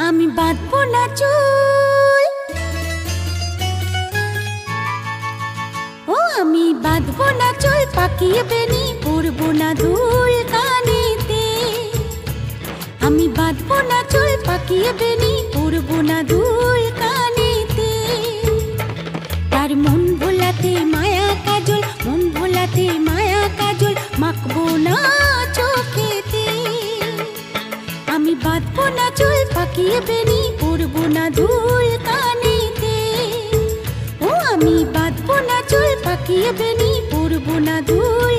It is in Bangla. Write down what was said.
আমি বাঁধবো না চুল, ও আমি বাঁধবো না চুল, পাকিয়ে বেনি পরবো না দুল কানেতে। আমি বাঁধবো না চুল, পাকিয়ে বেনি পরবো না দুল কানেতে। তার মন ভোলাতে মায়া কাজল, মন ভোলাতে মায়া কাজল মাখবো না চোখেতে। আমি বাঁধবো না চুল, পাকিয়ে বেনি পরবো না দুল কানেতে। ও আমি বাঁধবো না চুল, পাকিয়ে বেনি পরবো না দুল।